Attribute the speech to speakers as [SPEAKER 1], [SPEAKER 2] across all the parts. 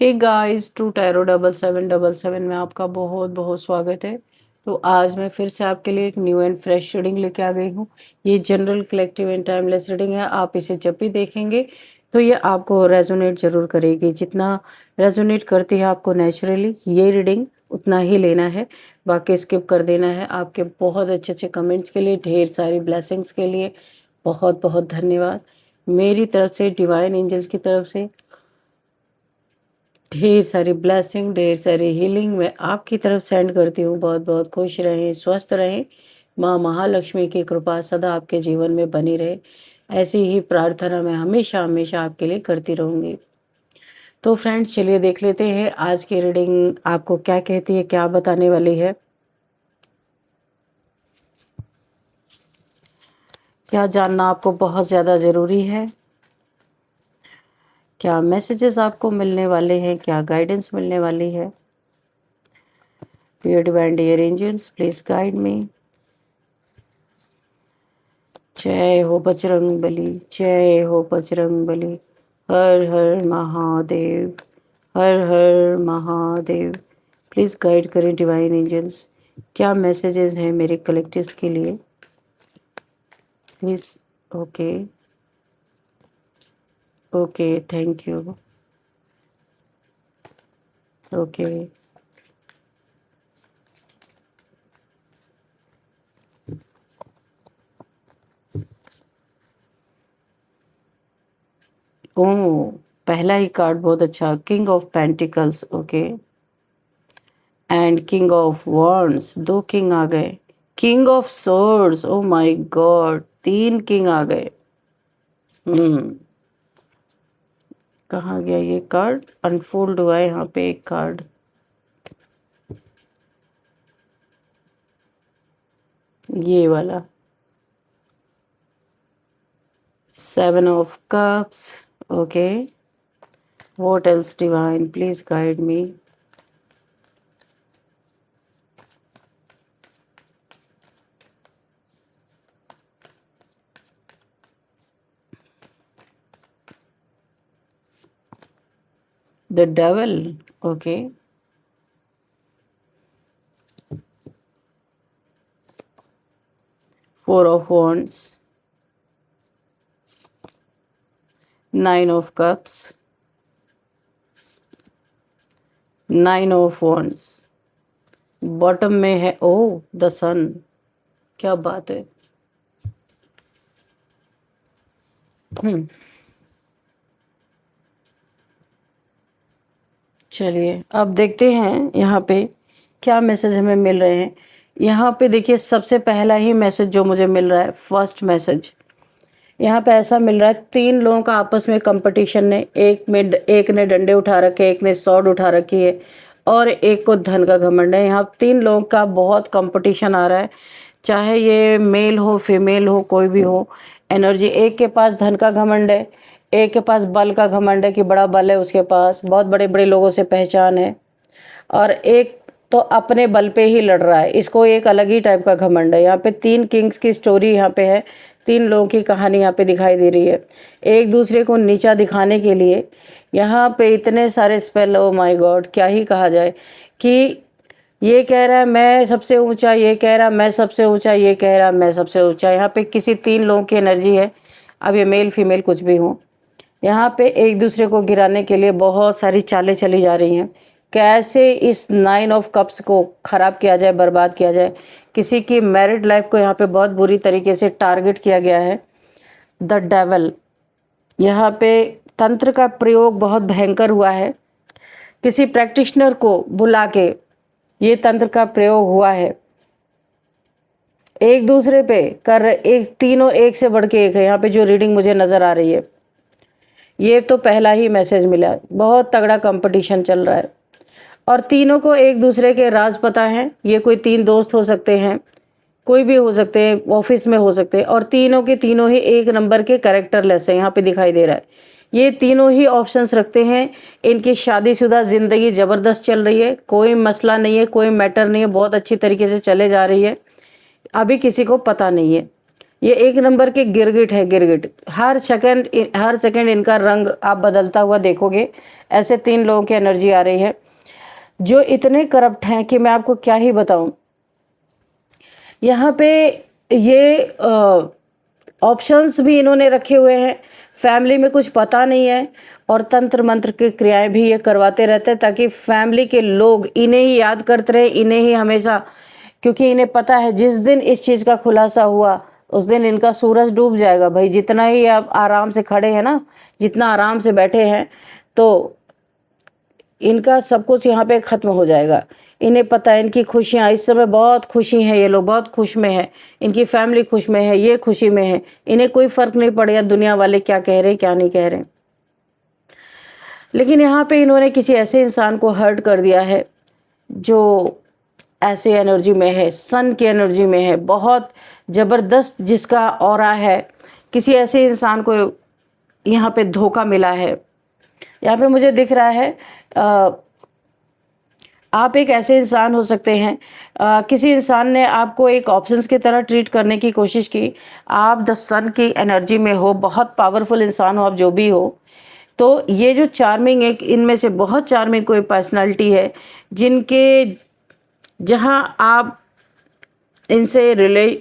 [SPEAKER 1] Hey guys, true tarot 7777 में आपका बहुत बहुत स्वागत है। तो आज मैं फिर से आपके लिए एक न्यू एंड फ्रेश रीडिंग लेके आ गई हूँ। ये general collective and timeless reading है। आप इसे जब भी देखेंगे तो ये आपको रेजोनेट जरूर करेगी। जितना रेजोनेट करती है आपको नेचुरली ये रीडिंग उतना ही लेना है, बाकी स्किप कर देना है। आपके बहुत अच्छे अच्छे कमेंट्स के लिए, ढेर सारी ब्लेसिंग्स के लिए बहुत बहुत धन्यवाद। मेरी तरफ से, डिवाइन एंजल्स की तरफ से ढेर सारी ब्लेसिंग, ढेर सारी हीलिंग मैं आपकी तरफ सेंड करती हूँ। बहुत बहुत खुश रहें, स्वस्थ रहें। माँ महालक्ष्मी की कृपा सदा आपके जीवन में बनी रहे, ऐसी ही प्रार्थना मैं हमेशा हमेशा आपके लिए करती रहूँगी। तो फ्रेंड्स, चलिए देख लेते हैं आज की रीडिंग आपको क्या कहती है, क्या बताने वाली है, क्या जानना आपको बहुत ज़्यादा ज़रूरी है, क्या मैसेजेस आपको मिलने वाले हैं, क्या गाइडेंस मिलने वाली है। Dear divine, dear angels, please guide me. जय हो बजरंग बली, जय हो बजरंग बली। हर हर महादेव, हर हर महादेव। प्लीज़ गाइड करें डिवाइन एंजल्स, क्या मैसेजेस हैं मेरे कलेक्टिव्स के लिए, please. Okay okay, thank you. Okay oh, पहला ही कार्ड बहुत अच्छा, king of pentacles. Okay, and king of wands, दो किंग आ गए। King of swords, oh my god, तीन किंग आ गए। हम्म, कहाँ गया ये कार्ड? अनफोल्ड हुआ है यहाँ पे एक कार्ड। ये वाला, seven of cups. Okay, what else divine, please guide me. The devil. Okay, four of wands, nine of cups, nine of wands. Bottom में है ओ द सन। क्या बात है। हम्म, चलिए अब देखते हैं यहाँ पे क्या मैसेज हमें मिल रहे हैं। यहाँ पे देखिए, सबसे पहला ही मैसेज जो मुझे मिल रहा है, फर्स्ट मैसेज यहाँ पे ऐसा मिल रहा है, तीन लोगों का आपस में कंपटीशन ने, एक ने डंडे उठा रखे, एक ने सॉर्ड उठा रखी है और एक को धन का घमंड है। यहाँ तीन लोगों का बहुत कंपटीशन आ रहा है, चाहे ये मेल हो फीमेल हो कोई भी हो। एनर्जी, एक के पास धन का घमंड है, एक के पास बल का घमंड है कि बड़ा बल है उसके पास, बहुत बड़े बड़े लोगों से पहचान है, और एक तो अपने बल पे ही लड़ रहा है, इसको एक अलग ही टाइप का घमंड है। यहाँ पे तीन किंग्स की स्टोरी यहाँ पे है, तीन लोगों की कहानी यहाँ पे दिखाई दे रही है, एक दूसरे को नीचा दिखाने के लिए। यहाँ पे इतने सारे स्पेल, ओ माय गॉड, क्या ही कहा जाए कि ये कह रहा है मैं सबसे ऊंचा, ये कह रहा मैं सबसे ऊंचा, ये कह रहा मैं सबसे ऊंचा। यहाँ पे किसी तीन लोगों की एनर्जी है, अब ये मेल फीमेल कुछ भी हो, यहाँ पे एक दूसरे को गिराने के लिए बहुत सारी चालें चली जा रही हैं। कैसे इस नाइन ऑफ कप्स को ख़राब किया जाए, बर्बाद किया जाए, किसी की मैरिड लाइफ को यहाँ पे बहुत बुरी तरीके से टारगेट किया गया है। द डेवल, यहाँ पे तंत्र का प्रयोग बहुत भयंकर हुआ है, किसी प्रैक्टिशनर को बुला के ये तंत्र का प्रयोग हुआ है, एक दूसरे पे कर एक, तीनों एक से बढ़ के एक है। यहाँ पे जो रीडिंग मुझे नज़र आ रही है, ये तो पहला ही मैसेज मिला, बहुत तगड़ा कंपटीशन चल रहा है और तीनों को एक दूसरे के राज पता है। ये कोई तीन दोस्त हो सकते हैं, कोई भी हो सकते हैं, ऑफिस में हो सकते हैं, और तीनों के तीनों ही एक नंबर के कैरेक्टरलेस है। यहाँ पे दिखाई दे रहा है ये तीनों ही ऑप्शंस रखते हैं, इनकी शादीशुदा ज़िंदगी ज़बरदस्त चल रही है, कोई मसला नहीं है, कोई मैटर नहीं है, बहुत अच्छी तरीके से चले जा रही है, अभी किसी को पता नहीं है। ये एक नंबर के गिरगिट है, गिरगिट। हर सेकंड इनका रंग आप बदलता हुआ देखोगे। ऐसे 3 लोगों की एनर्जी आ रही है जो इतने करप्ट हैं कि मैं आपको क्या ही बताऊं। यहाँ पे ये ऑप्शंस भी इन्होंने रखे हुए हैं, फैमिली में कुछ पता नहीं है, और तंत्र मंत्र की क्रियाएं भी ये करवाते रहते हैं ताकि फैमिली के लोग इन्हें ही याद करते रहे, इन्हें ही हमेशा, क्योंकि इन्हें पता है जिस दिन इस चीज़ का खुलासा हुआ उस दिन इनका सूरज डूब जाएगा। भाई जितना ही आप आराम से खड़े हैं ना, जितना आराम से बैठे हैं, तो इनका सब कुछ यहाँ पे ख़त्म हो जाएगा। इन्हें पता है इनकी खुशियाँ इस समय बहुत खुशी हैं, ये लोग बहुत खुश में हैं, इनकी फैमिली खुश में है, ये खुशी में है। इन्हें कोई फ़र्क नहीं पड़ेगा दुनिया वाले क्या कह रहे हैं क्या नहीं कह रहे हैं। लेकिन यहाँ पे इन्होंने किसी ऐसे इंसान को हर्ट कर दिया है जो ऐसे एनर्जी में है, सन की एनर्जी में है, बहुत ज़बरदस्त जिसका ऑरा है। किसी ऐसे इंसान को यहाँ पे धोखा मिला है। यहाँ पे मुझे दिख रहा है आप एक ऐसे इंसान हो सकते हैं, किसी इंसान ने आपको एक ऑप्शंस की तरह ट्रीट करने की कोशिश की। आप द सन की एनर्जी में हो, बहुत पावरफुल इंसान हो आप, जो भी हो। तो ये जो चार्मिंग, एक इनमें से बहुत चार्मिंग कोई पर्सनालिटी है जिनके, जहाँ आप इनसे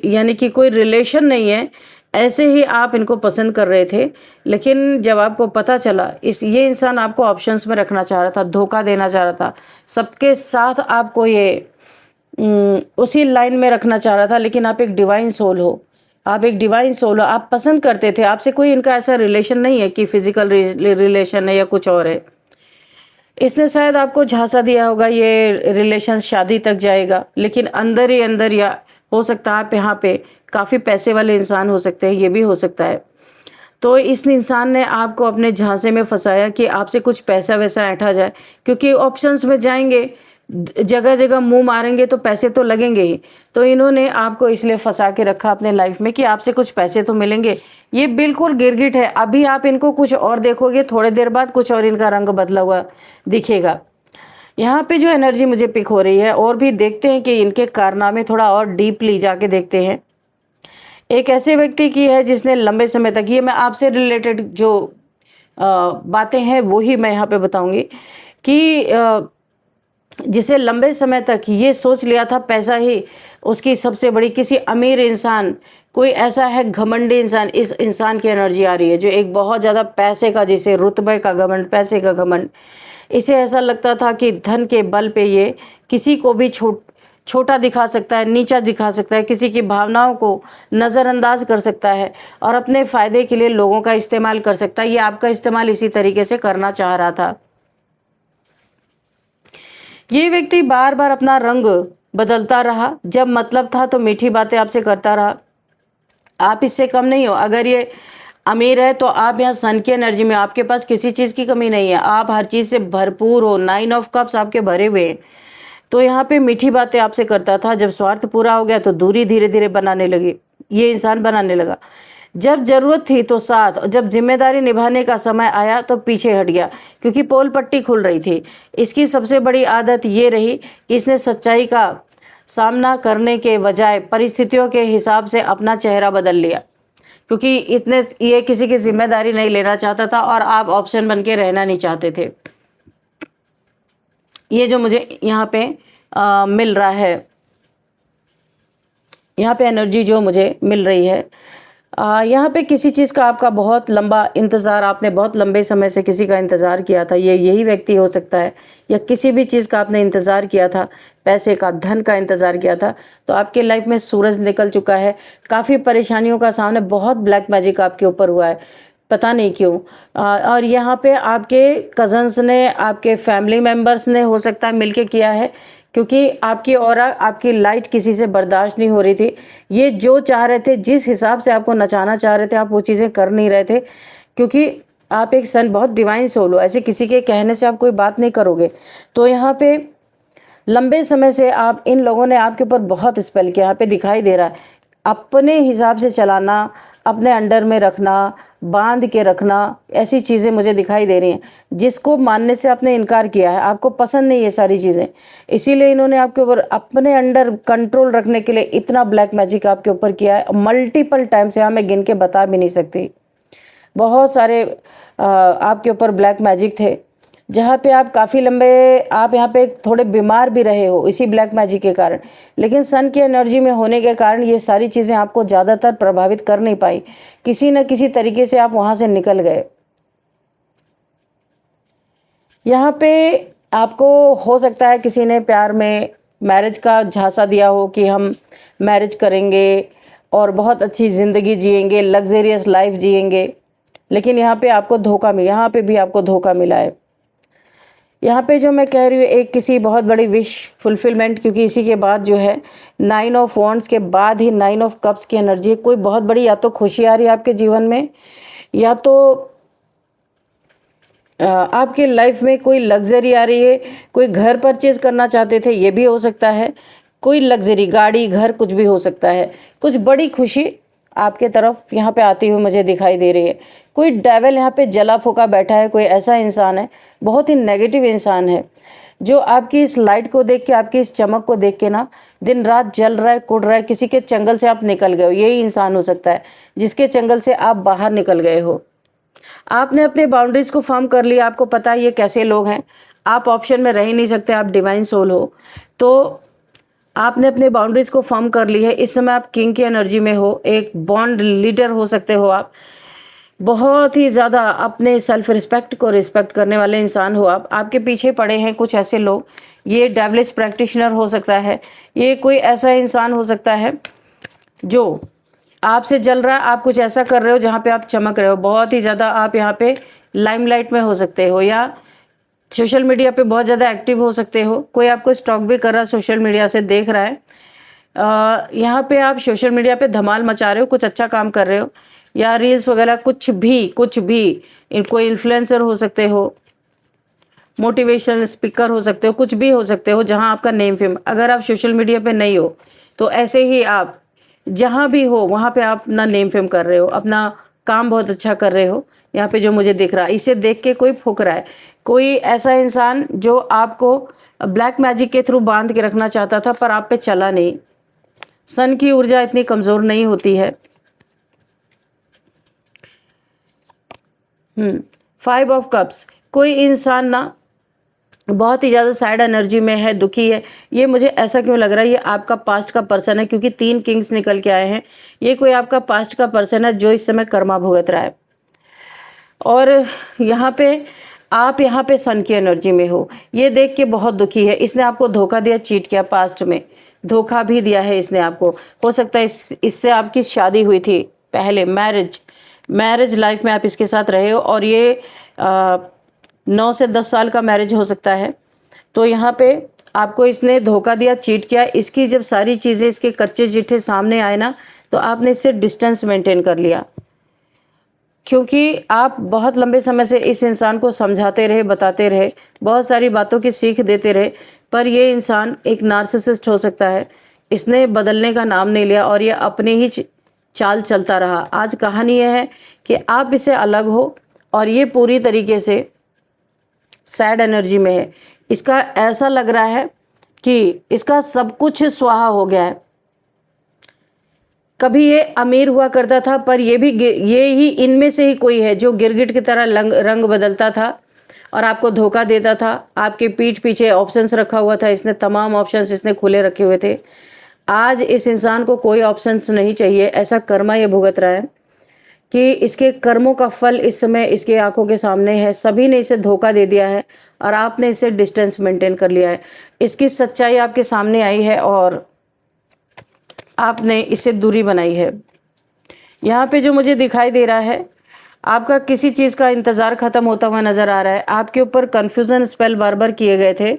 [SPEAKER 1] यानी कि कोई रिलेशन नहीं है, ऐसे ही आप इनको पसंद कर रहे थे। लेकिन जब आपको पता चला ये इंसान आपको ऑप्शंस में रखना चाह रहा था, धोखा देना चाह रहा था, सबके साथ आपको ये उसी लाइन में रखना चाह रहा था। लेकिन आप एक डिवाइन सोल हो, आप एक डिवाइन सोल हो, आप पसंद करते थे, आपसे कोई इनका ऐसा रिलेशन नहीं है कि फिजिकल रिलेशन है या कुछ और है। इसने शायद आपको झांसा दिया होगा ये रिलेशन शादी तक जाएगा, लेकिन अंदर ही अंदर, या हो सकता है आप यहाँ पे काफ़ी पैसे वाले इंसान हो सकते हैं, ये भी हो सकता है। तो इस इंसान ने आपको अपने झांसे में फंसाया कि आपसे कुछ पैसा वैसा ऐंठा जाए, क्योंकि ऑप्शंस में जाएंगे, जगह जगह मुंह मारेंगे तो पैसे तो लगेंगे ही। तो इन्होंने आपको इसलिए फंसा के रखा अपने लाइफ में कि आपसे कुछ पैसे तो मिलेंगे। ये बिल्कुल गिरगिट है। अभी आप इनको कुछ और देखोगे, थोड़ी देर बाद कुछ और इनका रंग बदला हुआ दिखेगा। यहाँ पे जो एनर्जी मुझे पिक हो रही है, और भी देखते हैं कि इनके कारनामे थोड़ा और डीपली जाके देखते हैं। एक ऐसे व्यक्ति की है जिसने लंबे समय तक, ये मैं आपसे रिलेटेड जो बातें हैं वो ही मैं यहाँ पे बताऊंगी, कि जिसे लंबे समय तक ये सोच लिया था पैसा ही उसकी सबसे बड़ी, किसी अमीर इंसान, कोई ऐसा है घमंडी इंसान, इस इंसान की एनर्जी आ रही है जो एक बहुत ज़्यादा पैसे का, जिसे रुतबे का घमंड, पैसे का घमंड, इसे ऐसा लगता था कि धन के बल पे ये किसी को भी छोटा दिखा सकता है, नीचा दिखा सकता है, किसी की भावनाओं को नज़रअंदाज कर सकता है और अपने फ़ायदे के लिए लोगों का इस्तेमाल कर सकता है। ये आपका इस्तेमाल इसी तरीके से करना चाह रहा था। ये व्यक्ति बार बार अपना रंग बदलता रहा, जब मतलब था तो मीठी बातें आपसे करता रहा। आप इससे कम नहीं हो। अगर ये अमीर है तो आप यहाँ सन की एनर्जी में, आपके पास किसी चीज़ की कमी नहीं है, आप हर चीज़ से भरपूर हो, 9 ऑफ कप्स आपके भरे हुए हैं। तो यहाँ पे मीठी बातें आपसे करता था। जब स्वार्थ पूरा हो गया तो दूरी धीरे धीरे बनाने लगी, ये इंसान बनाने लगा। जब ज़रूरत थी तो साथ, जब जिम्मेदारी निभाने का समय आया तो पीछे हट गया, क्योंकि पोल पट्टी खुल रही थी। इसकी सबसे बड़ी आदत ये रही कि इसने सच्चाई का सामना करने के बजाय परिस्थितियों के हिसाब से अपना चेहरा बदल लिया, क्योंकि ये किसी की जिम्मेदारी नहीं लेना चाहता था और आप ऑप्शन बन के रहना नहीं चाहते थे। ये जो मुझे यहाँ पे मिल रहा है, यहाँ पे एनर्जी जो मुझे मिल रही है, यहाँ पे किसी चीज़ का आपका बहुत लंबा इंतज़ार, आपने बहुत लंबे समय से किसी का इंतज़ार किया था, ये यही व्यक्ति हो सकता है, या किसी भी चीज़ का आपने इंतज़ार किया था, पैसे का, धन का इंतज़ार किया था, तो आपके लाइफ में सूरज निकल चुका है। काफ़ी परेशानियों का सामने, बहुत ब्लैक मैजिक आपके ऊपर हुआ है, पता नहीं क्यों। और यहाँ पे आपके कज़न्स ने, आपके फैमिली मेम्बर्स ने हो सकता है मिलके किया है, क्योंकि आपकी ऑरा, आपकी लाइट किसी से बर्दाश्त नहीं हो रही थी। ये जो चाह रहे थे, जिस हिसाब से आपको नचाना चाह रहे थे, आप वो चीज़ें कर नहीं रहे थे, क्योंकि आप एक सन, बहुत डिवाइन सोल हो, ऐसे किसी के कहने से आप कोई बात नहीं करोगे। तो यहाँ पे लंबे समय से इन लोगों ने आपके ऊपर बहुत स्पेल किया, यहाँ पे दिखाई दे रहा है। अपने हिसाब से चलाना, अपने अंडर में रखना, बांध के रखना, ऐसी चीज़ें मुझे दिखाई दे रही हैं जिसको मानने से आपने इनकार किया है, आपको पसंद नहीं ये सारी चीज़ें, इसीलिए इन्होंने आपके ऊपर अपने अंडर कंट्रोल रखने के लिए इतना ब्लैक मैजिक आपके ऊपर किया है मल्टीपल टाइम से। हाँ, मैं गिन के बता भी नहीं सकती, बहुत सारे आपके ऊपर ब्लैक मैजिक थे, जहाँ पे आप काफ़ी लंबे, आप यहाँ पे थोड़े बीमार भी रहे हो इसी ब्लैक मैजिक के कारण, लेकिन सन की एनर्जी में होने के कारण ये सारी चीज़ें आपको ज़्यादातर प्रभावित कर नहीं पाई, किसी न किसी तरीके से आप वहाँ से निकल गए। यहाँ पे आपको हो सकता है किसी ने प्यार में मैरिज का झांसा दिया हो कि हम मैरिज करेंगे और बहुत अच्छी ज़िंदगी जिएंगे, लग्जरियस लाइफ जिएंगे, लेकिन यहाँ पे आपको धोखा मिला, यहाँ पे भी आपको धोखा मिला है। यहाँ पे जो मैं कह रही हूँ एक किसी बहुत बड़ी विश फुलफिलमेंट, क्योंकि इसी के बाद जो है 9 ऑफ वॉन्ड्स के बाद ही 9 ऑफ कप्स की एनर्जी, कोई बहुत बड़ी या तो खुशी आ रही है आपके जीवन में, या तो आपके लाइफ में कोई लग्जरी आ रही है, कोई घर परचेज करना चाहते थे ये भी हो सकता है, कोई लग्जरी गाड़ी घर कुछ भी हो सकता है, कुछ बड़ी खुशी आपके तरफ यहाँ पे आती हुई मुझे दिखाई दे रही है। कोई डेविल यहाँ पे जला फूका बैठा है, कोई ऐसा इंसान है, बहुत ही नेगेटिव इंसान है, जो आपकी इस लाइट को देख के, आपकी इस चमक को देख के ना दिन रात जल रहा है, कुड़ रहा है। किसी के चंगल से आप निकल गए हो, यही इंसान हो सकता है जिसके चंगल से आप बाहर निकल गए हो। आपने अपने बाउंड्रीज को फॉर्म कर लिया, आपको पता है ये कैसे लोग हैं, आप ऑप्शन में रह ही नहीं सकते, आप डिवाइन सोल हो, तो आपने अपने बाउंड्रीज को फॉर्म कर ली है। इस समय आप किंग की एनर्जी में हो, एक बॉन्ड लीडर हो सकते हो आप, बहुत ही ज़्यादा अपने सेल्फ रिस्पेक्ट को रिस्पेक्ट करने वाले इंसान हो आप। आपके पीछे पड़े हैं कुछ ऐसे लोग, ये डेविलिश प्रैक्टिशनर हो सकता है, ये कोई ऐसा इंसान हो सकता है जो आपसे जल रहा है, आप कुछ ऐसा कर रहे हो जहाँ पे आप चमक रहे हो बहुत ही ज़्यादा, आप यहाँ पे लाइमलाइट में हो सकते हो, या सोशल मीडिया पे बहुत ज़्यादा एक्टिव हो सकते हो। कोई आपको स्टॉक भी कर रहा है, सोशल मीडिया से देख रहा है, यहाँ पे आप सोशल मीडिया पे धमाल मचा रहे हो, कुछ अच्छा काम कर रहे हो, या रील्स वगैरह कुछ भी कोई इन्फ्लुएंसर हो सकते हो, मोटिवेशनल स्पीकर हो सकते हो, कुछ भी हो सकते हो जहाँ आपका नेम फेम। अगर आप सोशल मीडिया पे नहीं हो तो ऐसे ही आप जहाँ भी हो वहाँ पे आप अपना नेम फेम कर रहे हो, अपना काम बहुत अच्छा कर रहे हो। यहाँ पे जो मुझे दिख रहा है, इसे देख के कोई फूक रहा है, कोई ऐसा इंसान जो आपको ब्लैक मैजिक के थ्रू बांध के रखना चाहता था पर आप पे चला नहीं। सन की ऊर्जा इतनी कमज़ोर नहीं होती है। 5 ऑफ कप्स, कोई इंसान ना बहुत ही ज़्यादा सैड एनर्जी में है, दुखी है। ये मुझे ऐसा क्यों लग रहा है, ये आपका पास्ट का पर्सन है, क्योंकि 3 किंग्स निकल के आए हैं। ये कोई आपका पास्ट का पर्सन है जो इस समय कर्मा भुगत रहा है, और यहाँ पे आप यहाँ पे सन की एनर्जी में हो। ये देख के बहुत दुखी है, इसने आपको धोखा दिया, चीट किया, पास्ट में धोखा भी दिया है इसने आपको। हो सकता है इससे आपकी शादी हुई थी पहले, मैरिज लाइफ में आप इसके साथ रहे हो, और ये 9 से 10 साल का मैरिज हो सकता है। तो यहाँ पे आपको इसने धोखा दिया, चीट किया। इसकी जब सारी चीज़ें, इसके कच्चे चिट्ठे सामने आए ना, तो आपने इससे डिस्टेंस मेंटेन कर लिया, क्योंकि आप बहुत लंबे समय से इस इंसान को समझाते रहे, बताते रहे, बहुत सारी बातों की सीख देते रहे, पर ये इंसान एक नार्सिसिस्ट हो सकता है। इसने बदलने का नाम नहीं लिया और ये अपने ही चाल चलता रहा। आज कहानी यह है कि आप इससे अलग हो और ये पूरी तरीके से सैड एनर्जी में है। इसका ऐसा लग रहा है कि इसका सब कुछ स्वाहा हो गया है। कभी ये अमीर हुआ करता था, पर ये ही इनमें से ही कोई है जो गिरगिट की तरह रंग बदलता था और आपको धोखा देता था। आपके पीठ पीछे ऑप्शंस रखा हुआ था, इसने तमाम ऑप्शंस इसने खुले रखे हुए थे। आज इस इंसान को कोई ऑप्शंस नहीं चाहिए, ऐसा कर्मा ये भुगत रहा है कि इसके कर्मों का फल इस समय इसके आंखों के सामने है। सभी ने इसे धोखा दे दिया है और आपने इसे डिस्टेंस मेंटेन कर लिया है। इसकी सच्चाई आपके सामने आई है और आपने इससे दूरी बनाई है। यहाँ पे जो मुझे दिखाई दे रहा है, आपका किसी चीज़ का इंतज़ार ख़त्म होता हुआ नज़र आ रहा है। आपके ऊपर कन्फ्यूज़न स्पेल बार बार किए गए थे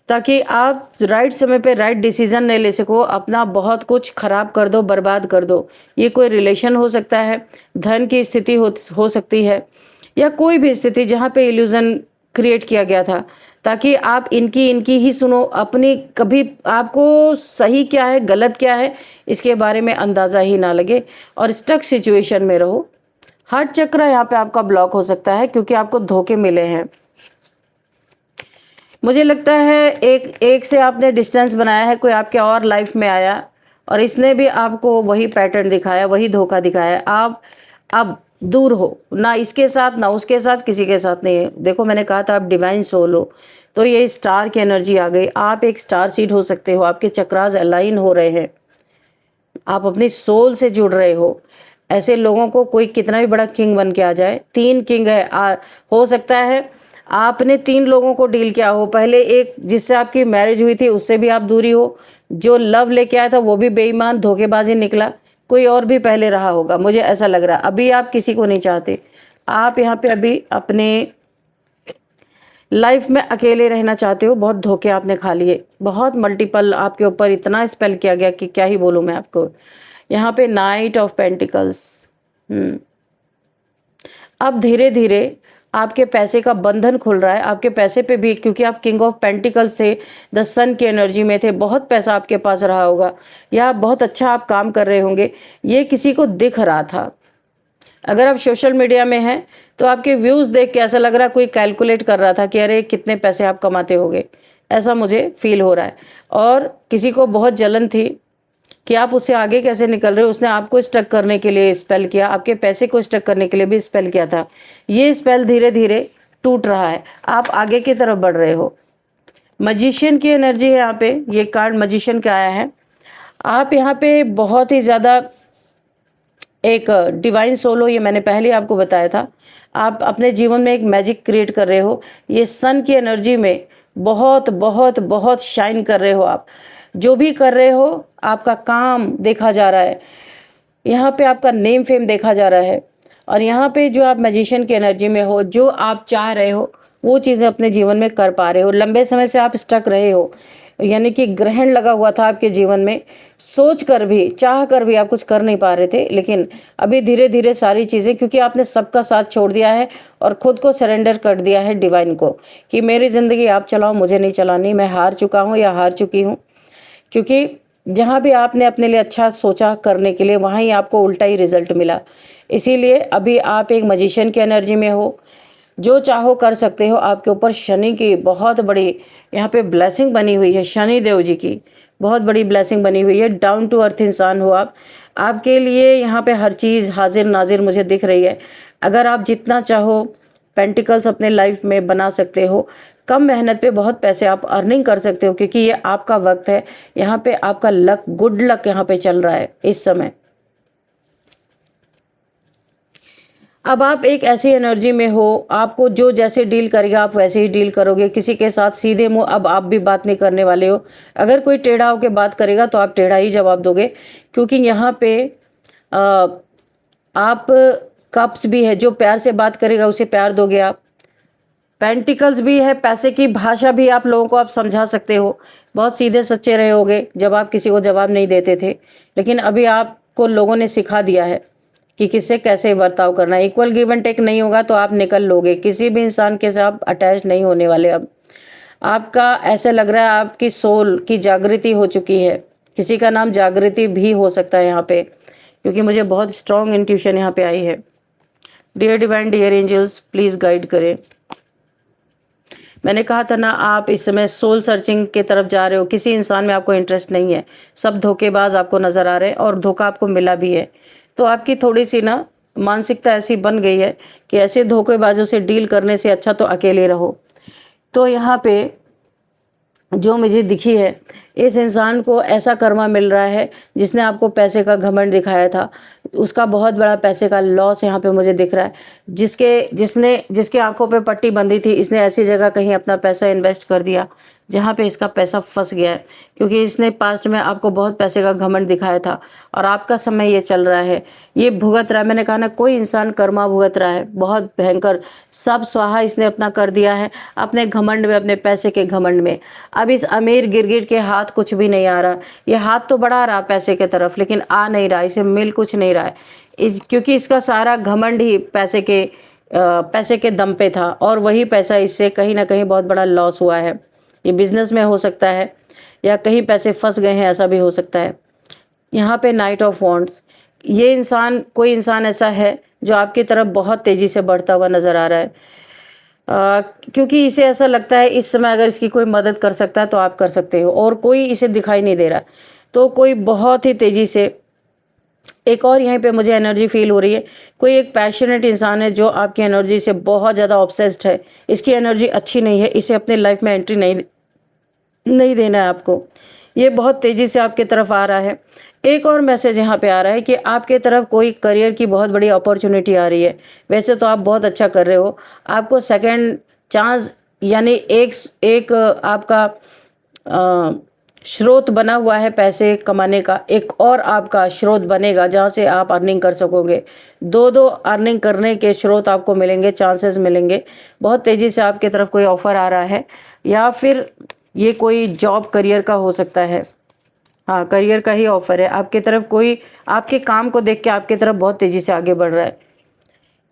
[SPEAKER 1] ताकि आप राइट समय पे राइट डिसीज़न नहीं ले सको, अपना बहुत कुछ ख़राब कर दो, बर्बाद कर दो। ये कोई रिलेशन हो सकता है, धन की स्थिति हो सकती है, या कोई भी स्थिति जहाँ पे इल्यूज़न क्रिएट किया गया था, ताकि आप इनकी ही सुनो, अपनी कभी आपको सही क्या है गलत क्या है इसके बारे में अंदाज़ा ही ना लगे और स्टक सिचुएशन में रहो। हार्ट चक्र यहाँ पे आपका ब्लॉक हो सकता है क्योंकि आपको धोखे मिले हैं। मुझे लगता है एक से आपने डिस्टेंस बनाया है, कोई आपके और लाइफ में आया और इसने भी आपको वही पैटर्न दिखाया, वही धोखा दिखाया। आप अब दूर हो, ना इसके साथ ना उसके साथ, किसी के साथ नहीं है। देखो मैंने कहा था आप डिवाइन सोल हो, तो ये स्टार की एनर्जी आ गई। आप एक स्टार सीड हो सकते हो, आपके चक्रास अलाइन हो रहे हैं, आप अपनी सोल से जुड़ रहे हो। ऐसे लोगों को कोई कितना भी बड़ा किंग बन के आ जाए, 3 किंग है हो सकता है आपने 3 लोगों को डील किया हो। पहले एक जिससे आपकी मैरिज हुई थी उससे भी आप दूरी हो, जो लव लेके आया था वो भी बेईमान धोखेबाजी निकला, कोई और भी पहले रहा होगा, मुझे ऐसा लग रहा है। अभी आप किसी को नहीं चाहते, आप यहाँ पे अभी अपने लाइफ में अकेले रहना चाहते हो। बहुत धोखे आपने खा लिए, बहुत मल्टीपल आपके ऊपर इतना स्पेल किया गया कि क्या ही बोलूँ मैं आपको। यहाँ पे नाइट ऑफ पेंटिकल्स। अब धीरे धीरे आपके पैसे का बंधन खुल रहा है, आपके पैसे पे भी, क्योंकि आप किंग ऑफ पेंटिकल्स थे, द सन की एनर्जी में थे, बहुत पैसा आपके पास रहा होगा या बहुत अच्छा आप काम कर रहे होंगे, ये किसी को दिख रहा था। अगर आप सोशल मीडिया में हैं तो आपके व्यूज़ देख के ऐसा लग रहा है कोई कैलकुलेट कर रहा था कि अरे कितने पैसे आप कमाते होगे, ऐसा मुझे फील हो रहा है। और किसी को बहुत जलन थी कि आप उससे आगे कैसे निकल रहे हो, उसने आपको स्टक करने के लिए स्पेल किया, आपके पैसे को स्टक करने के लिए भी स्पेल किया था। ये स्पेल धीरे धीरे टूट रहा है, आप आगे की तरफ बढ़ रहे हो। मजिशियन की एनर्जी है यहाँ पे, ये कार्ड मजिशियन का आया है। आप यहाँ पे बहुत ही ज़्यादा एक डिवाइन सोल हो, ये मैंने पहले आपको बताया था। आप अपने जीवन में एक मैजिक क्रिएट कर रहे हो, ये सन की एनर्जी में बहुत बहुत बहुत शाइन कर रहे हो। आप जो भी कर रहे हो आपका काम देखा जा रहा है, यहाँ पे आपका नेम फेम देखा जा रहा है। और यहाँ पे जो आप मैजिशियन की एनर्जी में हो, जो आप चाह रहे हो वो चीज़ें अपने जीवन में कर पा रहे हो। लंबे समय से आप स्टक रहे हो, यानी कि ग्रहण लगा हुआ था आपके जीवन में, सोच कर भी चाह कर भी आप कुछ कर नहीं पा रहे थे। लेकिन अभी धीरे धीरे सारी चीज़ें, क्योंकि आपने सबका साथ छोड़ दिया है और ख़ुद को सरेंडर कर दिया है डिवाइन को कि मेरी ज़िंदगी आप चलाओ, मुझे नहीं चलानी, मैं हार चुका हूँ या हार चुकी हूँ। क्योंकि जहाँ भी आपने अपने लिए अच्छा सोचा करने के लिए, वहाँ ही आपको उल्टा ही रिजल्ट मिला। इसीलिए अभी आप एक मजिशियन की एनर्जी में हो, जो चाहो कर सकते हो। आपके ऊपर शनि की बहुत बड़ी यहाँ पे ब्लेसिंग बनी हुई है, शनि देव जी की बहुत बड़ी ब्लेसिंग बनी हुई है। डाउन टू अर्थ इंसान हो आप, आपके लिए यहाँ पे हर चीज़ हाजिर नाजिर मुझे दिख रही है। अगर आप जितना चाहो पेंटिकल्स अपने लाइफ में बना सकते हो, कम मेहनत पे बहुत पैसे आप अर्निंग कर सकते हो, क्योंकि ये आपका वक्त है। यहाँ पे आपका लक, गुड लक यहाँ पे चल रहा है इस समय। अब आप एक ऐसी एनर्जी में हो, आपको जो जैसे डील करेगा आप वैसे ही डील करोगे। किसी के साथ सीधे मुंह अब आप भी बात नहीं करने वाले हो। अगर कोई टेढ़ा होकर बात करेगा तो आप टेढ़ा ही जवाब दोगे, क्योंकि यहाँ पे आप कप्स भी है, जो प्यार से बात करेगा उसे प्यार दोगे आप। पेंटिकल्स भी है, पैसे की भाषा भी आप लोगों को आप समझा सकते हो। बहुत सीधे सच्चे रहे होगे जब आप किसी को जवाब नहीं देते थे, लेकिन अभी आपको लोगों ने सिखा दिया है कि किससे कैसे बर्ताव करना है। इक्वल गिव एंड टेक नहीं होगा तो आप निकल लोगे, किसी भी इंसान के साथ अटैच नहीं होने वाले। अब आपका ऐसे लग रहा है आपकी सोल की जागृति हो चुकी है। किसी का नाम जागृति भी हो सकता है यहाँ पे, क्योंकि मुझे बहुत स्ट्रॉन्ग इंट्यूशन यहाँ पे आई है। Dear divine, dear angels, please guide करें। मैंने कहा था ना, आप इस समय सोल सर्चिंग के तरफ जा रहे हो, किसी इंसान में आपको इंटरेस्ट नहीं है, सब धोखेबाज आपको नज़र आ रहे हैं और धोखा आपको मिला भी है। तो आपकी थोड़ी सी ना मानसिकता ऐसी बन गई है कि ऐसे धोखेबाजों से डील करने से अच्छा तो अकेले रहो। तो यहाँ पे जो मुझे दिखी है, इस इंसान को ऐसा कर्मा मिल रहा है जिसने आपको पैसे का घमंड दिखाया था, उसका बहुत बड़ा पैसे का लॉस यहाँ पे मुझे दिख रहा है। जिसके आंखों पे पट्टी बंधी थी, इसने ऐसी जगह कहीं अपना पैसा इन्वेस्ट कर दिया जहाँ पे इसका पैसा फंस गया है, क्योंकि इसने पास्ट में आपको बहुत पैसे का घमंड दिखाया था और आपका समय ये चल रहा है, ये भुगत रहा है। मैंने कहा ना, कोई इंसान कर्मा भुगत रहा है, बहुत भयंकर। सब स्वाहा इसने अपना कर दिया है अपने घमंड में, अपने पैसे के घमंड में। अब इस अमीर गिरगिट के हाथ कुछ भी नहीं आ रहा। ये हाथ तो बढ़ा रहा पैसे के तरफ, लेकिन आ नहीं रहा, इसे मिल कुछ नहीं रहा है, क्योंकि इसका सारा घमंड ही पैसे के पैसे के दम पे था और वही पैसा इससे कहीं ना कहीं बहुत बड़ा लॉस हुआ है। ये बिजनेस में हो सकता है या कहीं पैसे फंस गए हैं, ऐसा भी हो सकता है। यहाँ पे नाइट ऑफ वॉन्ड्स, ये इंसान, कोई इंसान ऐसा है जो आपकी तरफ बहुत तेज़ी से बढ़ता हुआ नज़र आ रहा है। क्योंकि इसे ऐसा लगता है इस समय अगर इसकी कोई मदद कर सकता है तो आप कर सकते हो, और कोई इसे दिखाई नहीं दे रहा। तो कोई बहुत ही तेज़ी से, एक और यहीं पे मुझे एनर्जी फील हो रही है, कोई एक पैशनेट इंसान है जो आपकी एनर्जी से बहुत ज़्यादा ऑब्सेस्ड है। इसकी एनर्जी अच्छी नहीं है, इसे अपने लाइफ में एंट्री नहीं देना है आपको। ये बहुत तेज़ी से आपके तरफ आ रहा है। एक और मैसेज यहाँ पे आ रहा है कि आपके तरफ कोई करियर की बहुत बड़ी अपॉर्चुनिटी आ रही है। वैसे तो आप बहुत अच्छा कर रहे हो, आपको सेकंड चांस यानी एक आपका स्रोत बना हुआ है पैसे कमाने का, एक और आपका स्रोत बनेगा जहाँ से आप अर्निंग कर सकोगे। दो अर्निंग करने के स्रोत आपको मिलेंगे, चांसेस मिलेंगे। बहुत तेज़ी से आपकी तरफ कोई ऑफ़र आ रहा है, या फिर ये कोई जॉब करियर का हो सकता है। हाँ, करियर का ही ऑफ़र है आपकी तरफ। कोई आपके काम को देख के आपकी तरफ बहुत तेज़ी से आगे बढ़ रहा है।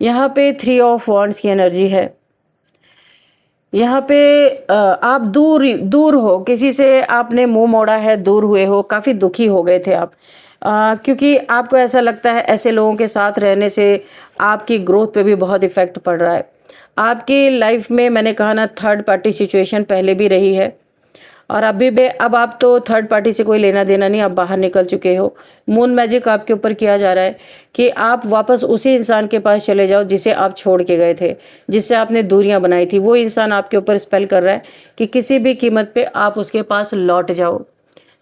[SPEAKER 1] यहाँ पे 3 ऑफ वॉन्ड्स की एनर्जी है। यहाँ पे आप दूर हो, किसी से आपने मुंह मोड़ा है, दूर हुए हो, काफ़ी दुखी हो गए थे आप, क्योंकि आपको ऐसा लगता है ऐसे लोगों के साथ रहने से आपकी ग्रोथ पे भी बहुत इफ़ेक्ट पड़ रहा है। आपकी लाइफ में मैंने कहा ना, थर्ड पार्टी सिचुएशन पहले भी रही है, और अभी भी। अब आप तो थर्ड पार्टी से कोई लेना देना नहीं, आप बाहर निकल चुके हो। मून मैजिक आपके ऊपर किया जा रहा है कि आप वापस उसी इंसान के पास चले जाओ जिसे आप छोड़ के गए थे, जिससे आपने दूरियां बनाई थी। वो इंसान आपके ऊपर स्पेल कर रहा है कि किसी भी कीमत पे आप उसके पास लौट जाओ।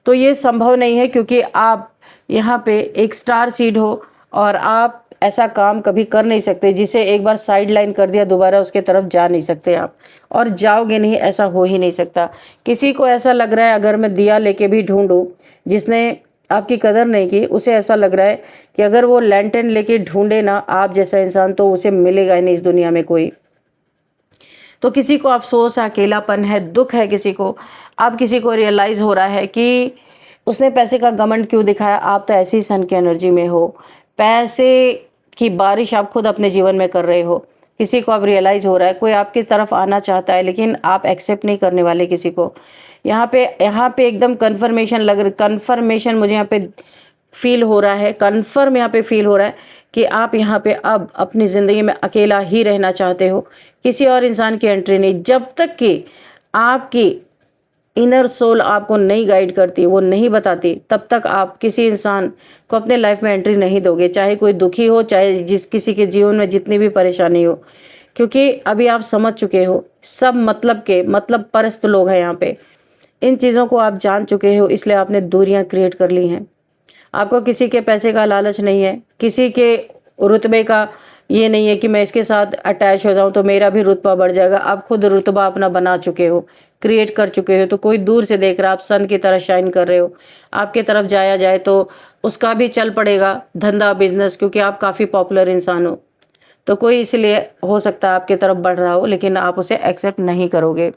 [SPEAKER 1] तो ये संभव नहीं है, क्योंकि आप यहाँ पे एक स्टार सीड हो और आप ऐसा काम कभी कर नहीं सकते जिसे एक बार साइड लाइन कर दिया, दोबारा उसके तरफ जा नहीं सकते आप, और जाओगे नहीं, ऐसा हो ही नहीं सकता। किसी को ऐसा लग रहा है अगर मैं दिया लेके भी ढूंढूं, जिसने आपकी कदर नहीं की, उसे ऐसा लग रहा है कि अगर वो लैंटर्न लेके ढूंढे ना आप जैसा इंसान, तो उसे मिलेगा ही नहीं इस दुनिया में कोई। तो किसी को अफसोस है, अकेलापन है, दुख है किसी को। अब किसी को रियलाइज़ हो रहा है कि उसने पैसे का घमंड क्यों दिखाया। आप तो ऐसी सन की एनर्जी में हो, पैसे की बारिश आप खुद अपने जीवन में कर रहे हो। किसी को अब रियलाइज़ हो रहा है, कोई आपकी तरफ आना चाहता है लेकिन आप एक्सेप्ट नहीं करने वाले किसी को। यहाँ पे एकदम कन्फर्मेशन मुझे यहाँ पे फील हो रहा है, कन्फर्म यहाँ पे फील हो रहा है कि आप यहाँ पे अब अपनी ज़िंदगी में अकेला ही रहना चाहते हो, किसी और इंसान की एंट्री नहीं। जब तक कि आपकी इनर सोल आपको नहीं गाइड करती, वो नहीं बताती, तब तक आप किसी इंसान को अपने लाइफ में एंट्री नहीं दोगे, चाहे कोई दुखी हो, चाहे जिस किसी के जीवन में जितनी भी परेशानी हो। क्योंकि अभी आप समझ चुके हो, सब मतलब परस्त लोग हैं यहाँ पे। इन चीज़ों को आप जान चुके हो, इसलिए आपने दूरियां क्रिएट कर ली हैं। आपको किसी के पैसे का लालच नहीं है, किसी के रुतबे का ये नहीं है कि मैं इसके साथ अटैच हो जाऊं तो मेरा भी रुतबा बढ़ जाएगा। आप खुद रुतबा अपना बना चुके हो, क्रिएट कर चुके हो। तो कोई दूर से देख रहा, आप सन की तरह शाइन कर रहे हो। आपके तरफ जाया जाए तो उसका भी चल पड़ेगा धंधा बिजनेस, क्योंकि आप काफ़ी पॉपुलर इंसान हो। तो कोई इसलिए हो सकता है आपके तरफ बढ़ रहा हो, लेकिन आप उसे एक्सेप्ट नहीं करोगे।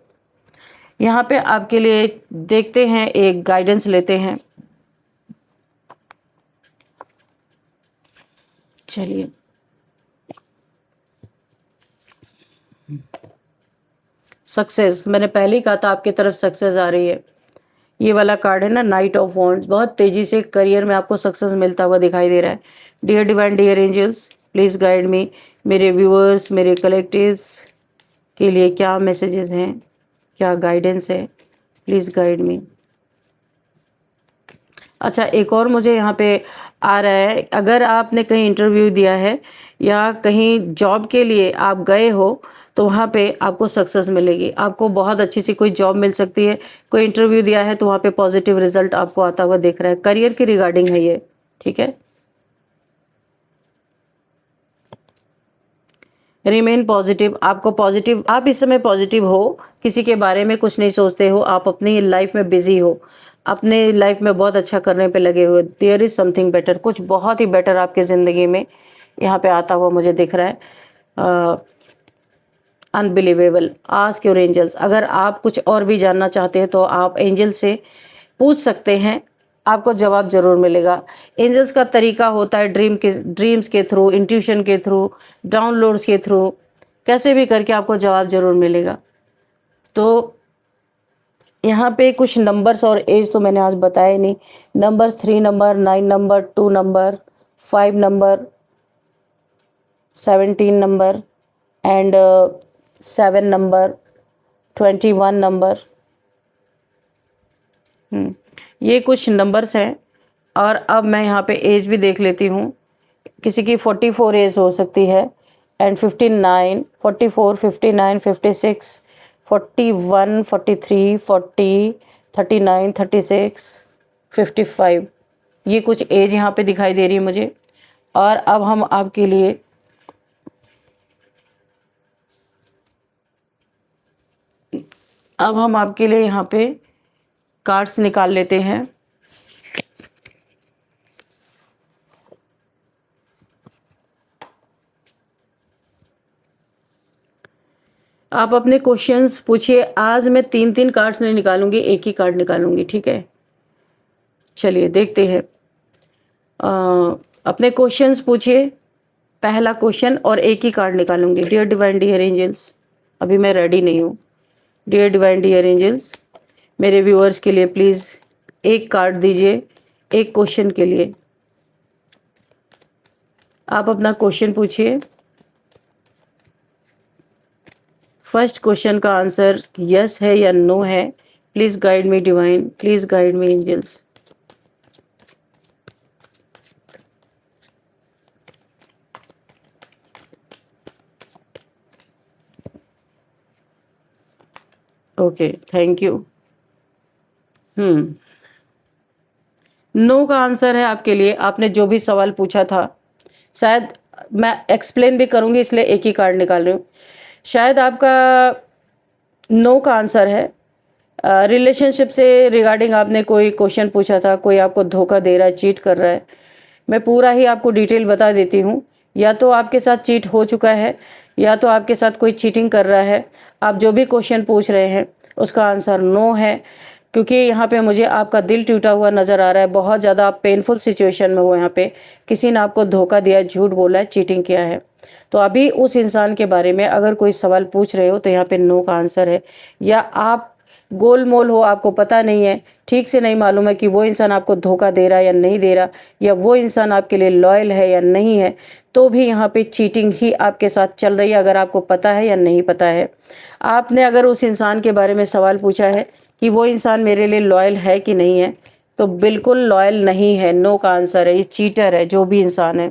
[SPEAKER 1] यहाँ पे आपके लिए देखते हैं, एक गाइडेंस लेते हैं। चलिए, सक्सेस, मैंने पहले ही कहा था आपकी तरफ सक्सेस आ रही है। ये वाला कार्ड है ना, नाइट ऑफ वॉन्ड्स, बहुत तेजी से करियर में आपको सक्सेस मिलता हुआ दिखाई दे रहा है। Dear divine, dear angels, please guide me. मेरे व्यूअर्स, मेरे कलेक्टिव्स के लिए क्या मैसेजेस हैं, क्या गाइडेंस है, प्लीज़ गाइड मी। अच्छा, एक और मुझे यहाँ पे आ रहा है, अगर आपने कहीं इंटरव्यू दिया है या कहीं जॉब के लिए आप गए हो तो वहाँ पे आपको सक्सेस मिलेगी। आपको बहुत अच्छी सी कोई जॉब मिल सकती है। कोई इंटरव्यू दिया है तो वहाँ पे पॉजिटिव रिजल्ट आपको आता हुआ दिख रहा है। करियर की रिगार्डिंग है ये, ठीक है। रिमेन पॉजिटिव, आपको पॉजिटिव, आप इस समय पॉजिटिव हो, किसी के बारे में कुछ नहीं सोचते हो, आप अपनी लाइफ में बिजी हो, अपने लाइफ में बहुत अच्छा करने पे लगे हुए। देयर इज़ समथिंग बेटर, कुछ बहुत ही बेटर आपके ज़िंदगी में यहाँ पे आता हुआ मुझे दिख रहा है। Unbelievable, ask your angels. अगर आप कुछ और भी जानना चाहते हैं तो आप एंजल से पूछ सकते हैं, आपको जवाब ज़रूर मिलेगा। एंजल्स का तरीका होता है ड्रीम्स के थ्रू, इंट्यूशन के थ्रू, डाउनलोड्स के थ्रू, कैसे भी करके आपको जवाब ज़रूर मिलेगा। तो यहाँ पे कुछ नंबर्स और एज तो मैंने आज बताए नहीं। Numbers 3 number, 9 number, 2 number, 5 number, 17 number and 7 number, 21 number. ये कुछ नंबर्स हैं। और अब मैं यहाँ पे एज भी देख लेती हूँ। किसी की 44 एज हो सकती है एंड 59, 44, 59, 56, 41, 43, 40, 39, 36, 55। ये कुछ एज यहाँ पे दिखाई दे रही है मुझे। और अब हम आपके लिए यहाँ पे कार्ड्स निकाल लेते हैं। आप अपने क्वेश्चंस पूछिए। आज मैं 3-3 कार्ड्स नहीं निकालूंगी, एक ही कार्ड निकालूंगी, ठीक है। चलिए देखते हैं। अपने क्वेश्चंस पूछिए, पहला क्वेश्चन, और एक ही कार्ड निकालूंगी। डियर डिवाइन डियर एंजल्स, अभी मैं रेडी नहीं हूँ। डियर डिवाइन डियर एंजल्स, मेरे व्यूअर्स के लिए प्लीज़ एक कार्ड दीजिए एक क्वेश्चन के लिए। आप अपना क्वेश्चन पूछिए। फर्स्ट क्वेश्चन का आंसर यस है या नो है। Please guide me divine, please guide me angels. Okay, thank you. No का आंसर है आपके लिए। आपने जो भी सवाल पूछा था, शायद मैं एक्सप्लेन भी करूँगी इसलिए एक ही कार्ड निकाल रही हूँ। शायद आपका नो का आंसर है। रिलेशनशिप से रिगार्डिंग आपने कोई क्वेश्चन पूछा था, कोई आपको धोखा दे रहा है, चीट कर रहा है। मैं पूरा ही आपको डिटेल बता देती हूँ। या तो आपके साथ चीट हो चुका है या तो आपके साथ कोई चीटिंग कर रहा है। आप जो भी क्वेश्चन पूछ रहे हैं उसका आंसर नो है, क्योंकि यहाँ पे मुझे आपका दिल टूटा हुआ नज़र आ रहा है। बहुत ज़्यादा आप पेनफुल सिचुएशन में हो। यहाँ पे किसी ने आपको धोखा दिया है, झूठ बोला है, चीटिंग किया है। तो अभी उस इंसान के बारे में अगर कोई सवाल पूछ रहे हो तो यहाँ पे नो का आंसर है। या आप गोलमोल हो, आपको पता नहीं है, ठीक से नहीं मालूम है कि वो इंसान आपको धोखा दे रहा है या नहीं दे रहा, या वो इंसान आपके लिए लॉयल है या नहीं है, तो भी यहाँ पे चीटिंग ही आपके साथ चल रही है, अगर आपको पता है या नहीं पता है। आपने अगर उस इंसान के बारे में सवाल पूछा है कि वो इंसान मेरे लिए लॉयल है कि नहीं है, तो बिल्कुल लॉयल नहीं है। नो का आंसर है। ये चीटर है जो भी इंसान है।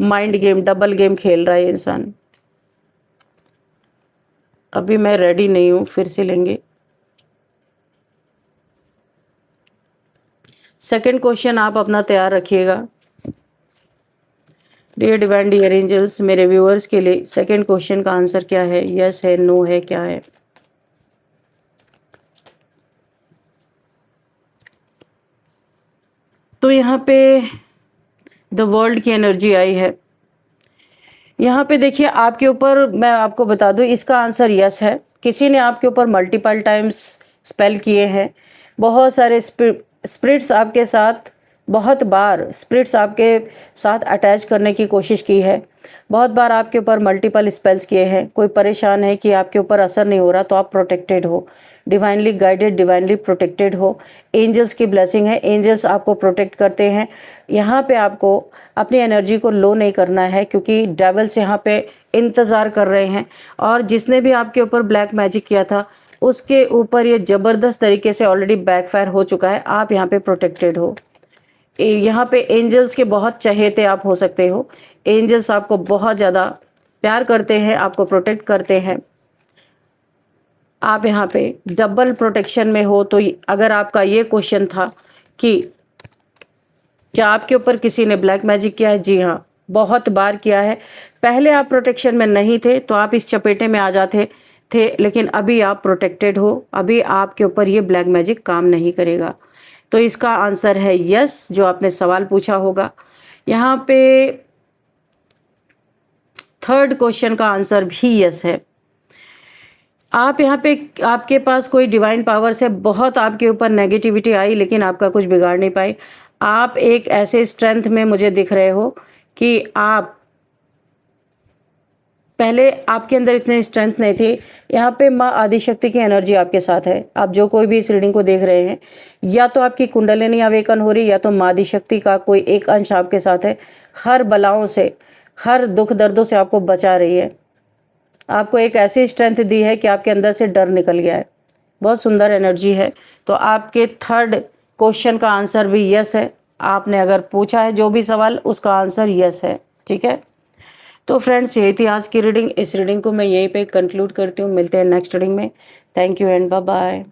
[SPEAKER 1] माइंड गेम, डबल गेम खेल रहा है ये इंसान। अभी मैं रेडी नहीं हूँ, फिर से लेंगे। सेकंड क्वेश्चन आप अपना तैयार रखिएगा। डियर डिवाइन डियर एंजल्स, मेरे व्यूअर्स के लिए सेकंड क्वेश्चन का आंसर क्या है, यस है, नो है, क्या है। तो यहाँ पे द वर्ल्ड की एनर्जी आई है। यहाँ पे देखिए आपके ऊपर, मैं आपको बता दूँ, इसका आंसर यस है। किसी ने आपके ऊपर मल्टीपल टाइम्स स्पेल किए हैं। बहुत सारे स्पिरिट्स आपके साथ, बहुत बार स्पिरिट्स आपके साथ अटैच करने की कोशिश की है। बहुत बार आपके ऊपर मल्टीपल स्पेल्स किए हैं। कोई परेशान है कि आपके ऊपर असर नहीं हो रहा, तो आप प्रोटेक्टेड हो, डिवाइनली गाइडेड, डिवाइनली प्रोटेक्टेड हो। एंजल्स की ब्लेसिंग है, एंजल्स आपको प्रोटेक्ट करते हैं। यहाँ पे आपको अपनी एनर्जी को लो नहीं करना है, क्योंकि डेविल्स यहाँ पे इंतज़ार कर रहे हैं। और जिसने भी आपके ऊपर ब्लैक मैजिक किया था उसके ऊपर ये ज़बरदस्त तरीके से ऑलरेडी बैकफायर हो चुका है। आप यहाँ पे प्रोटेक्टेड हो। यहाँ पे एंजल्स के बहुत चहेते आप हो सकते हो। एंजल्स आपको बहुत ज़्यादा प्यार करते हैं, आपको प्रोटेक्ट करते हैं। आप यहाँ पे डबल प्रोटेक्शन में हो। तो अगर आपका ये क्वेश्चन था कि क्या आपके ऊपर किसी ने ब्लैक मैजिक किया है, जी हाँ, बहुत बार किया है। पहले आप प्रोटेक्शन में नहीं थे तो आप इस चपेटे में आ जाते थे, लेकिन अभी आप प्रोटेक्टेड हो। अभी आपके ऊपर ये ब्लैक मैजिक काम नहीं करेगा। तो इसका आंसर है यस, जो आपने सवाल पूछा होगा। यहाँ पे थर्ड क्वेश्चन का आंसर भी यस है। आप यहाँ पे, आपके पास कोई डिवाइन पावर्स है, बहुत आपके ऊपर नेगेटिविटी आई लेकिन आपका कुछ बिगाड़ नहीं पाई। आप एक ऐसे स्ट्रेंथ में मुझे दिख रहे हो कि आप पहले आपके अंदर इतनी स्ट्रेंथ नहीं थी। यहाँ पे माँ आदिशक्ति की एनर्जी आपके साथ है। आप जो कोई भी इस रीडिंग को देख रहे हैं, या तो आपकी कुंडलिनी अवेकन हो रही है, या तो माँ आदिशक्ति का कोई एक अंश आपके साथ है। हर बलाओं से, हर दुख दर्दों से आपको बचा रही है। आपको एक ऐसी स्ट्रेंथ दी है कि आपके अंदर से डर निकल गया है। बहुत सुंदर एनर्जी है। तो आपके थर्ड क्वेश्चन का आंसर भी यस है। आपने अगर पूछा है जो भी सवाल, उसका आंसर यस है। ठीक है, तो फ्रेंड्स यही थी आज की रीडिंग। इस रीडिंग को मैं यहीं पे कंक्लूड करती हूँ। मिलते हैं नेक्स्ट रीडिंग में। Thank you and bye bye.